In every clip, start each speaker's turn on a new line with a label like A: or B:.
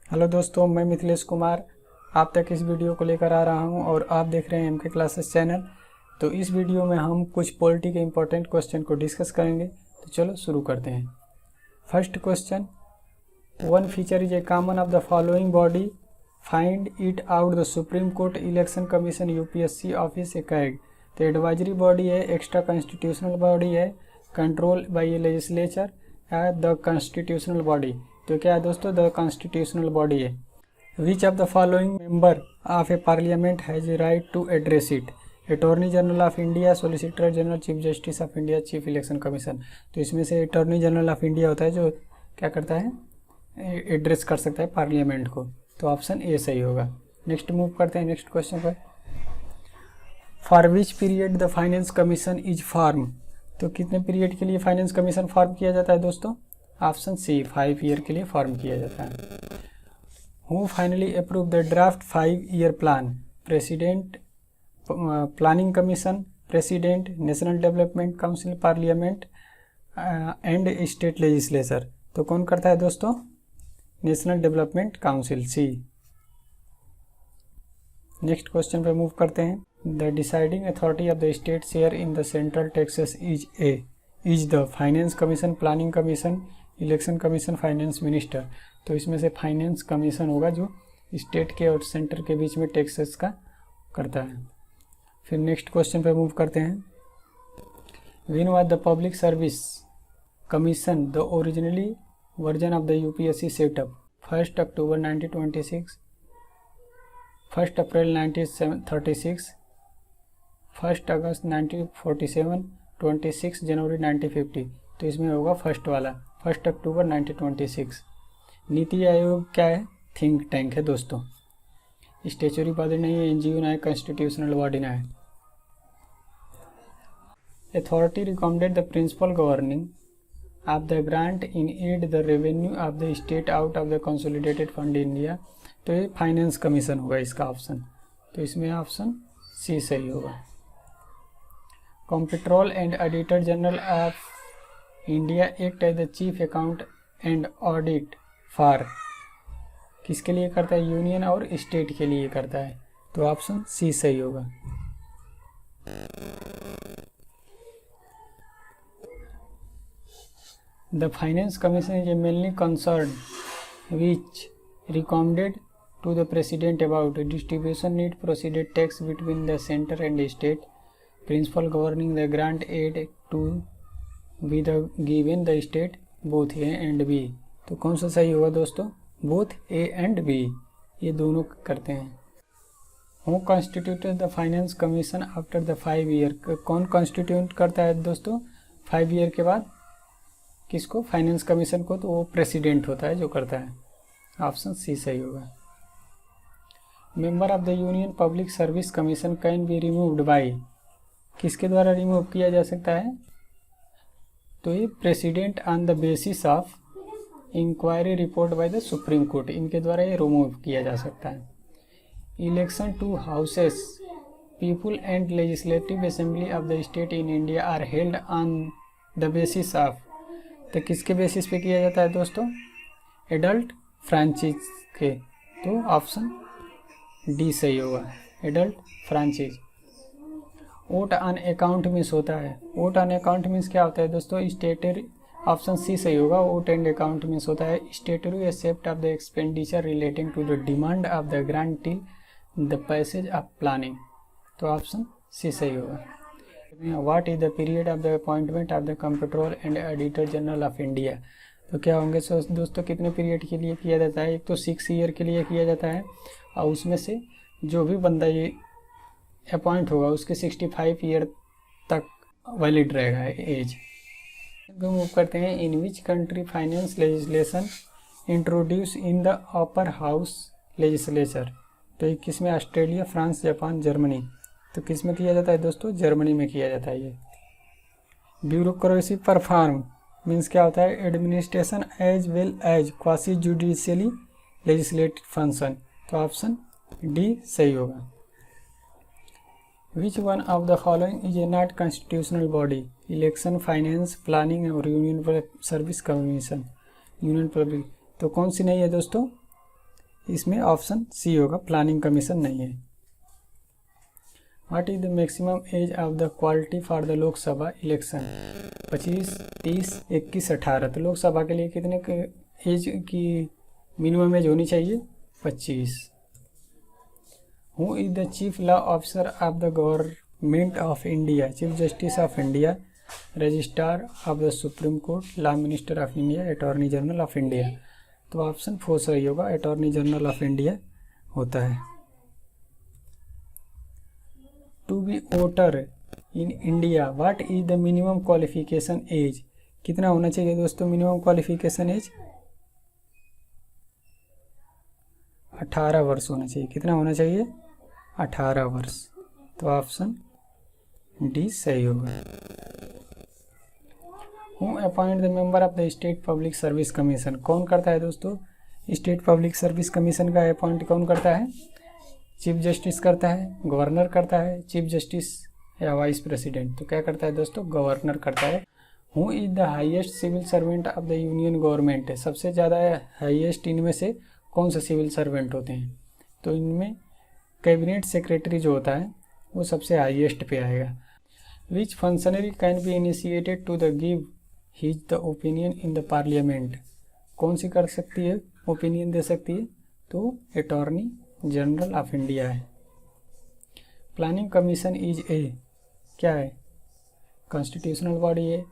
A: Hello दोस्तों, मैं मिथिलेश कुमार आप तक इस वीडियो को लेकर आ रहा हूं और आप देख रहे हैं एमके क्लासेस चैनल। तो इस वीडियो में हम कुछ पॉलिटी के इंपॉर्टेंट क्वेश्चन को डिस्कस करेंगे। तो चलो शुरू करते हैं। First question, one feature is a common of the following body, find it out the supreme court, election commission, UPSC office, a CAG. तो एडवाइजरी बॉडी है, एक्स्ट्रा कॉन्स्टिट्यूशनल बॉडी है, कंट्रोल बाय लेजिस्लेचर है, the constitutional body. तो क्या है दोस्तों, the constitutional body है। Which of the following member of a parliament has right to address it, attorney general of India, solicitor general, chief justice of India, chief election commission. तो इसमें से attorney general of India होता है जो क्या करता है, एड्रेस कर सकता है पार्लियामेंट को। तो ऑप्शन ए सही होगा। नेक्स्ट मूव करते हैं नेक्स्ट क्वेश्चन पर। For which period the finance commission is form. तो कितने पीरियड के लिए फाइनेंस कमीशन फॉर्म किया जाता है दोस्तों? ऑप्शन सी, 5 ईयर के लिए फॉर्म किया जाता है। Who finally approve the draft 5 year plan, president, planning commission, president, national development council, parliament and state legislature. तो कौन करता है दोस्तों? नेशनल डेवलपमेंट काउंसिल, सी। नेक्स्ट क्वेश्चन पे मूव करते हैं। The deciding authority of the state share in the central taxes is the finance commission, planning commission, election commission, finance minister. तो इसमें से फाइनेंस कमीशन होगा जो स्टेट के और सेंटर के बीच में टैक्सेस का करता है। फिर नेक्स्ट क्वेश्चन पे मूव करते हैं। When was the public service commission the originally version of the UPSC setup? 1 अक्टूबर 1926, 1 अप्रैल 1936, 1 अगस्त 1947, 26 जनवरी 1950। तो इसमें होगा फर्स्ट वाला, 1 अक्टूबर 1926। नीति आयोग क्या है? थिंक टैंक है दोस्तों। स्टेचुरी बॉडी नहीं है, एनजीओ ना है, कॉन्स्टिट्यूशनल बॉडी ना है। Authority recommended the principle governing of the grant in aid the revenue of the state out of the consolidated fund India. तो ये फाइनेंस कमीशन होगा इसका ऑप्शन। तो इसमें ऑप्शन सी सही होगा। Comptroller and auditor general of India act as the chief account and audit for, किसके लिए करता है? यूनियन और स्टेट के लिए करता है। तो ऑप्शन सी सही होगा। The finance commission is a mainly concern which recommended to the president about distribution need proceeded tax between the center and state, principle governing the grant aid to be the given the state, both A and B। तो कौन सा सही होगा दोस्तों? both A and B, ये दोनों करते हैं। Who constituted the finance commission after the 5 year? कौन constitute करता है दोस्तों 5 ईयर के बाद किसको? फाइनेंस कमीशन को। तो वो प्रेसिडेंट होता है जो करता है। ऑप्शन सी सही होगा। Member of the union public service commission can be removed by, किसके द्वारा रिमूव किया जा सकता है? तो ये president on the basis of inquiry report by the supreme court, इनके द्वारा ये रिमूव किया जा सकता है। Election to houses, people and legislative assembly of the state in India are held on the basis of, तो किसके बेसिस पे किया जाता है दोस्तों? एडल्ट फ्रेंचाइज के। तो ऑप्शन डी सही होगा, adult franchise. Vote on account means होता है, वोट ऑन अकाउंट मीन्स क्या होता है दोस्तों? स्टेटरी, ऑप्शन सी सही होगा। वोट एंड अकाउंट मीन्स होता है statutory except of the expenditure relating to the demand of the grant till the passage of planning. तो ऑप्शन सी सही होगा। What is the period of the appointment of the comptroller and auditor general of India? तो क्या होंगे दोस्तों, कितने period के लिए किया जाता है? एक तो 6 ईयर के लिए किया जाता है और उसमें से जो भी बंदा ये अपॉइंट होगा उसके 65 ईयर तक वैलिड रहेगा एज। मूव करते हैं। In which country finance legislation introduce in the upper house legislature? तो ये किस में? Australia, France, Japan, Germany. तो किस में किया जाता है दोस्तों? जर्मनी में किया जाता है ये। ब्यूरोक्रेसी परफॉर्म मीन्स क्या होता है? Administration as well as quasi judicially legislative function. तो ऑप्शन डी सही होगा। Which one of the following is a not constitutional body? Election, finance, planning और union service commission, union public. तो कौन सी नहीं है दोस्तों? इसमें ऑप्शन सी होगा, प्लानिंग कमीशन नहीं है। What is the maximum age of the quality for the Lok Sabha election? 25, 30, 21, 18। तो लोकसभा के लिए कितने एज की मिनिमम एज होनी चाहिए? 25। Who is the chief law officer of the government of India? Chief justice of India, registrar of the supreme court, law minister of India, attorney general of India. तो option 4 सही होगा, attorney general of India होता है। To be voter in India what is the minimum qualification age? कितना होना चाहिए दोस्तों minimum qualification as? 18 वर्ष होना चाहिए। कितना होना चाहिए? 18 वर्ष। तो ऑप्शन डी सही होगा। Who appoint the member of the state public service commission? कौन करता है दोस्तों स्टेट पब्लिक सर्विस कमीशन का अपॉइंट? कौन करता है? चीफ जस्टिस करता है, गवर्नर करता है, चीफ जस्टिस या वाइस प्रेसिडेंट? तो क्या करता है दोस्तों? गवर्नर करता है। Who is the highest civil servant of the union government? सबसे ज़्यादा हाईएस्ट इनमें से कौन से सिविल सर्वेंट होते हैं? तो इनमें कैबिनेट सेक्रेटरी जो होता है वो सबसे हाईएस्ट पे आएगा। Which functionary can be initiated to the give his the opinion in the parliament? कौन सी कर सकती है, ओपिनियन दे सकती है? तो अटॉर्नी जनरल ऑफ इंडिया है। प्लानिंग कमीशन इज ए क्या है? कॉन्स्टिट्यूशनल बॉडी है,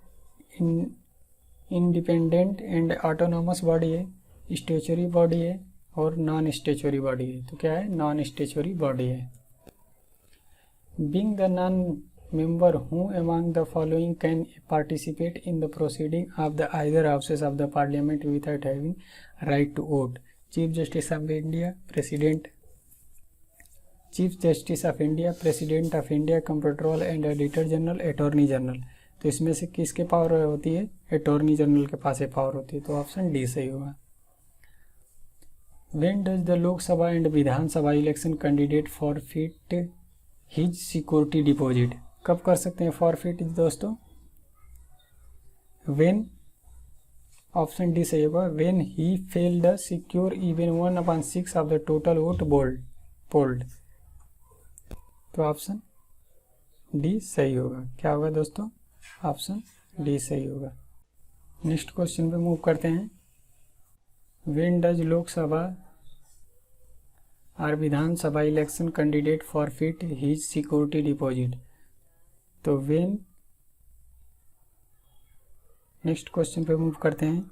A: इंडिपेंडेंट एंड ऑटोनॉमस बॉडी है, स्टेचुरी बॉडी है और नॉन स्टेचुरी बॉडी है। तो क्या है? नॉन स्टेचुरी बॉडी है। Being the non member who among the following can participate in the proceeding of the either houses of the parliament without having right to vote? Chief Justice of India, President, Chief Justice of India, President of India, Comptroller and Auditor General, Attorney General। तो इसमें से किसके power होती है? Attorney general के पास power होती है। तो ऑप्शन डी सही होगा। When does the Lok Sabha and Vidhan Sabha election candidate forfeit his security deposit? कब कर सकते हैं फॉरफिट दोस्तों? वेन, ऑप्शन डी सही होगा, when he fail the secure even 1/6 of the total vote polled. तो ऑप्शन डी सही होगा। क्या होगा दोस्तों? ऑप्शन डी सही होगा। नेक्स्ट क्वेश्चन पे मूव करते हैं। वेन डज लोकसभा और Vidhan Sabha election candidate forfeit his security deposit? तो वेन, नेक्स्ट क्वेश्चन पे मूव करते हैं।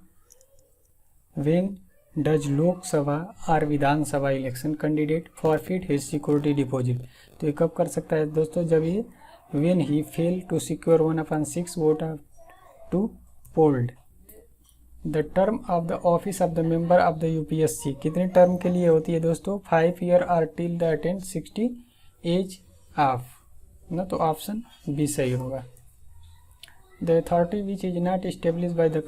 A: वेन डज लोकसभा और Vidhan Sabha election candidate forfeit his security deposit? तो ये कब कर सकता है दोस्तों? जब ये when he fail to secure 1/6 vote to polled. The term of the office of the member of the UPSC कितने टर्म के लिए होती है दोस्तों? 5 ईयर और till the attend 60 as of ना। तो ऑप्शन बी सही होगा। The authority which is not establish by the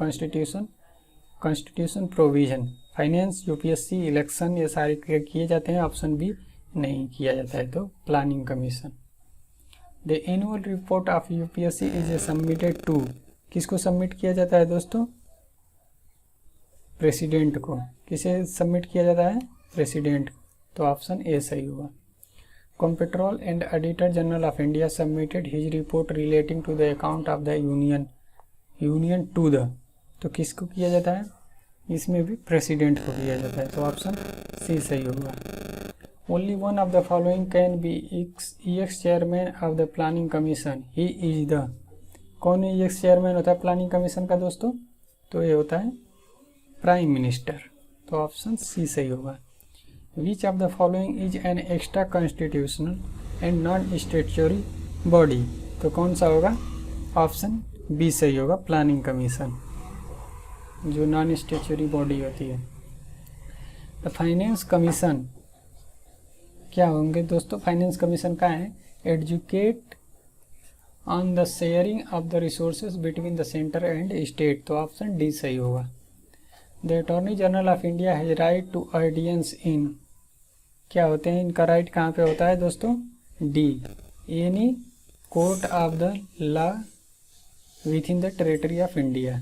A: constitution provision finance UPSC election, ये सारे किए जाते हैं। ऑप्शन बी नहीं किया जाता है। तो planning commission. The annual report of UPSC is submitted to, किसको सबमिट किया जाता है दोस्तों? प्रेसिडेंट को। किसे सबमिट किया जाता है? प्रेसिडेंट। तो ऑप्शन ए सही होगा। Comptroller and auditor general of India submitted his report relating to the account of the union to the, तो किसको किया जाता है? इसमें भी प्रेसिडेंट को किया जाता है। तो ऑप्शन सी सही होगा। Only one of the following can be x chairman of the planning commission, he is the, कौन एक्स चेयरमैन होता है प्लानिंग कमीशन का दोस्तों? तो ये होता है प्राइम मिनिस्टर। तो ऑप्शन सी सही होगा। विच of the following is an extra constitutional and non statutory body? तो कौन सा होगा? ऑप्शन बी सही होगा, प्लानिंग कमीशन जो नॉन स्टेचुरी बॉडी होती है। द फाइनेंस कमीशन क्या होंगे दोस्तों? फाइनेंस कमीशन का है educate on the sharing of the resources between the centre and state. तो ऑप्शन डी सही होगा। The attorney general of India has right to audience in, क्या होते हैं इनका राइट कहाँ पे होता है दोस्तों? D, any court of the law within the territory of India.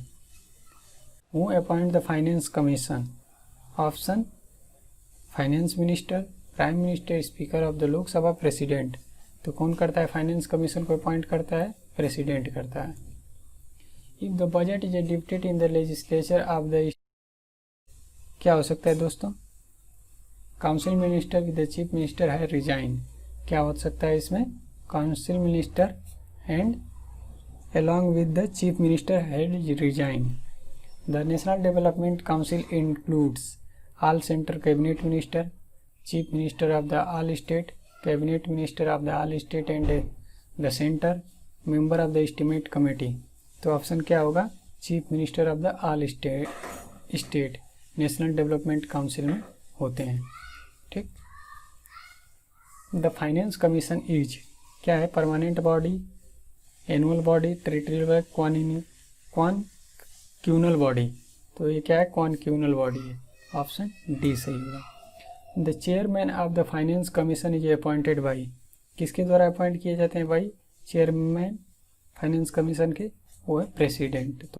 A: Who appoint the finance commission? Option finance minister, prime minister, speaker of the Lok Sabha, president. तो कौन करता है फाइनेंस कमीशन को अपॉइंट करता है? प्रेसिडेंट करता है। If the budget is debated in the legislature of the, क्या हो सकता है दोस्तों? Council minister with the chief minister है रिजाइन। क्या हो सकता है इसमें? Council minister and along with the chief minister had resigned. The National Development Council includes all center cabinet minister, chief minister of the all state, cabinet minister of the all state and the center, member of the estimate committee. तो option क्या होगा? Chief minister of the all state national development council में होते हैं। ठीक। The finance commission is क्या है? Permanent body, annual body, territorial, quinquennial body. तो ये क्या है? क्वानक्यूनल बॉडी है। ऑप्शन डी सही होगा। The chairman of the finance commission is appointed by, किसके द्वारा अपॉइंट किए जाते हैं भाई? चेयरमैन फाइनेंस कमीशन के, वो है प्रेसिडेंट।